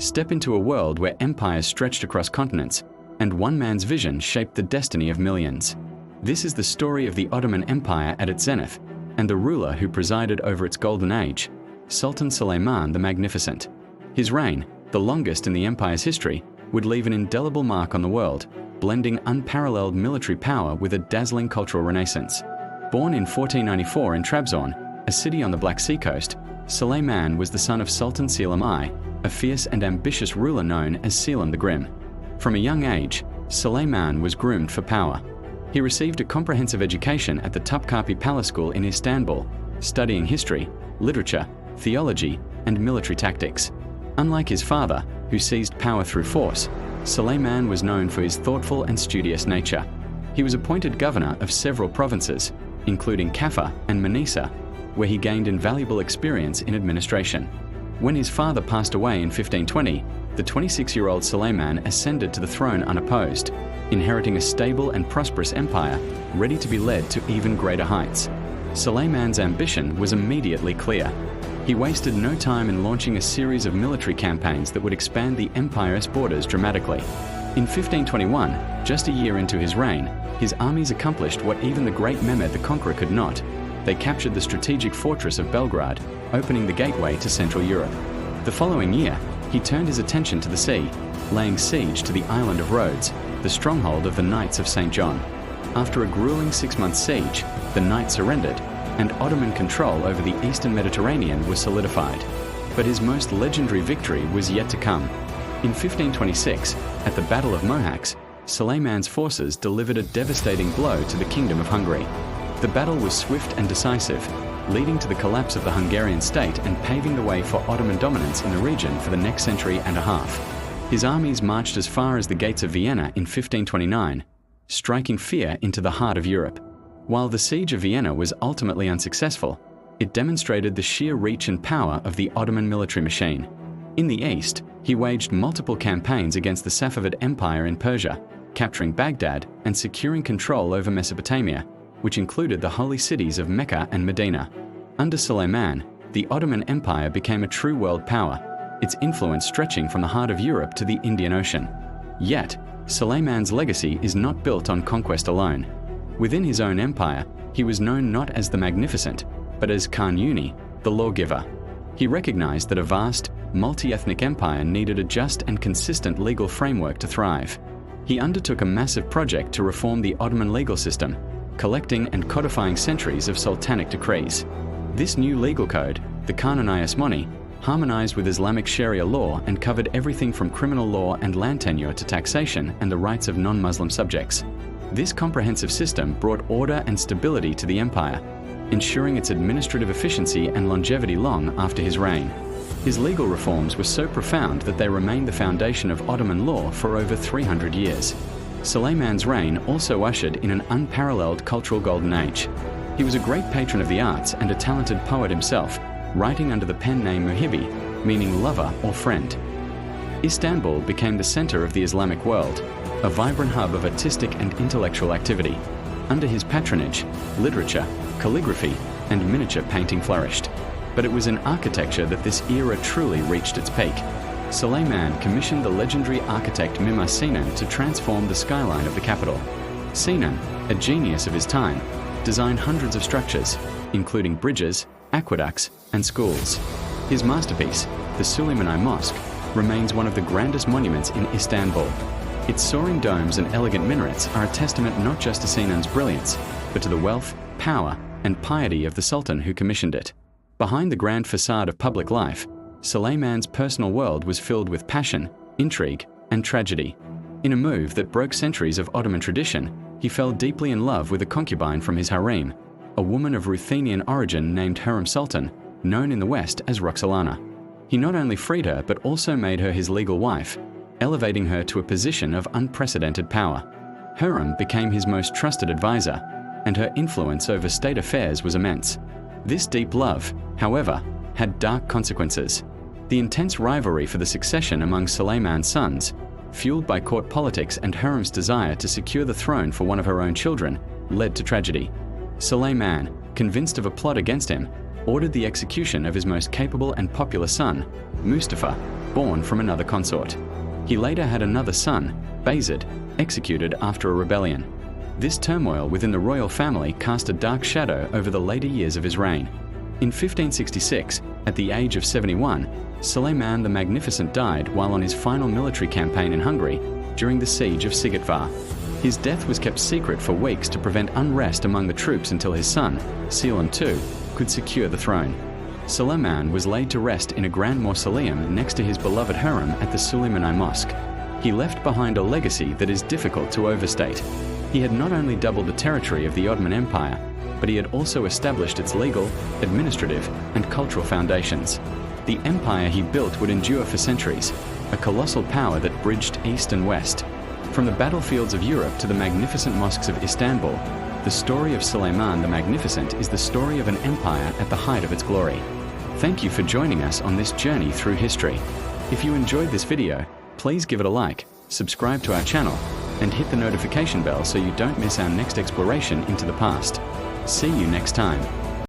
Step into a world where empires stretched across continents, and one man's vision shaped the destiny of millions. This is the story of the Ottoman Empire at its zenith, and the ruler who presided over its golden age, Sultan Suleiman the Magnificent. His reign, the longest in the empire's history, would leave an indelible mark on the world, blending unparalleled military power with a dazzling cultural renaissance. Born in 1494 in Trabzon, a city on the Black Sea coast, Suleiman was the son of Sultan Suleiman I, a fierce and ambitious ruler known as Selim the Grim. From a young age, Suleiman was groomed for power. He received a comprehensive education at the Topkapi Palace School in Istanbul, studying history, literature, theology, and military tactics. Unlike his father, who seized power through force, Suleiman was known for his thoughtful and studious nature. He was appointed governor of several provinces, including Kaffa and Manisa, where he gained invaluable experience in administration. When his father passed away in 1520, the 26-year-old Suleiman ascended to the throne unopposed, inheriting a stable and prosperous empire ready to be led to even greater heights. Suleiman's ambition was immediately clear. He wasted no time in launching a series of military campaigns that would expand the empire's borders dramatically. In 1521, just a year into his reign, his armies accomplished what even the great Mehmed the Conqueror could not. They captured the strategic fortress of Belgrade, opening the gateway to Central Europe. The following year, he turned his attention to the sea, laying siege to the island of Rhodes, the stronghold of the Knights of St. John. After a grueling 6-month siege, the Knights surrendered, and Ottoman control over the eastern Mediterranean was solidified. But his most legendary victory was yet to come. In 1526, at the Battle of Mohacs, Suleiman's forces delivered a devastating blow to the Kingdom of Hungary. The battle was swift and decisive, leading to the collapse of the Hungarian state and paving the way for Ottoman dominance in the region for the next century and a half. His armies marched as far as the gates of Vienna in 1529, striking fear into the heart of Europe. While the Siege of Vienna was ultimately unsuccessful, it demonstrated the sheer reach and power of the Ottoman military machine. In the east, he waged multiple campaigns against the Safavid Empire in Persia, capturing Baghdad and securing control over Mesopotamia, which included the holy cities of Mecca and Medina. Under Suleiman, the Ottoman Empire became a true world power, its influence stretching from the heart of Europe to the Indian Ocean. Yet, Suleiman's legacy is not built on conquest alone. Within his own empire, he was known not as the Magnificent, but as Khairuddin, the lawgiver. He recognized that a vast, multi-ethnic empire needed a just and consistent legal framework to thrive. He undertook a massive project to reform the Ottoman legal system, collecting and codifying centuries of sultanic decrees. This new legal code, the Kanun-i Osmani, harmonized with Islamic Sharia law and covered everything from criminal law and land tenure to taxation and the rights of non-Muslim subjects. This comprehensive system brought order and stability to the empire, ensuring its administrative efficiency and longevity long after his reign. His legal reforms were so profound that they remained the foundation of Ottoman law for over 300 years. Suleiman's reign also ushered in an unparalleled cultural golden age. He was a great patron of the arts and a talented poet himself, writing under the pen name Muhibbi, meaning lover or friend. Istanbul became the center of the Islamic world, a vibrant hub of artistic and intellectual activity. Under his patronage, literature, calligraphy, and miniature painting flourished. But it was in architecture that this era truly reached its peak. Suleiman commissioned the legendary architect Mimar Sinan to transform the skyline of the capital. Sinan, a genius of his time, designed hundreds of structures, including bridges, aqueducts, and schools. His masterpiece, the Suleiman I Mosque, remains one of the grandest monuments in Istanbul. Its soaring domes and elegant minarets are a testament not just to Sinan's brilliance, but to the wealth, power, and piety of the Sultan who commissioned it. Behind the grand facade of public life, Suleiman's personal world was filled with passion, intrigue, and tragedy. In a move that broke centuries of Ottoman tradition, he fell deeply in love with a concubine from his harem, a woman of Ruthenian origin named Rrem Sultan, known in the West as Roxolana. He not only freed her but also made her his legal wife, elevating her to a position of unprecedented power. Rrem became his most trusted advisor, and her influence over state affairs was immense. This deep love, however, had dark consequences. The intense rivalry for the succession among Suleiman's sons, fueled by court politics and Rrem's desire to secure the throne for one of her own children, led to tragedy. Suleiman, convinced of a plot against him, ordered the execution of his most capable and popular son, Mustafa, born from another consort. He later had another son, Bayezid, executed after a rebellion. This turmoil within the royal family cast a dark shadow over the later years of his reign. In 1566, at the age of 71, Suleiman the Magnificent died while on his final military campaign in Hungary during the Siege of Vienna. His death was kept secret for weeks to prevent unrest among the troops until his son, Suleiman II, could secure the throne. Suleiman was laid to rest in a grand mausoleum next to his beloved rrem at the Suleiman I Mosque. He left behind a legacy that is difficult to overstate. He had not only doubled the territory of the Ottoman Empire, but he had also established its legal, administrative, and cultural foundations. The empire he built would endure for centuries, a colossal power that bridged east and west. From the battlefields of Europe to the magnificent mosques of Istanbul, the story of Suleiman the Magnificent is the story of an empire at the height of its glory. Thank you for joining us on this journey through history. If you enjoyed this video, please give it a like, subscribe to our channel, and hit the notification bell so you don't miss our next exploration into the past. See you next time.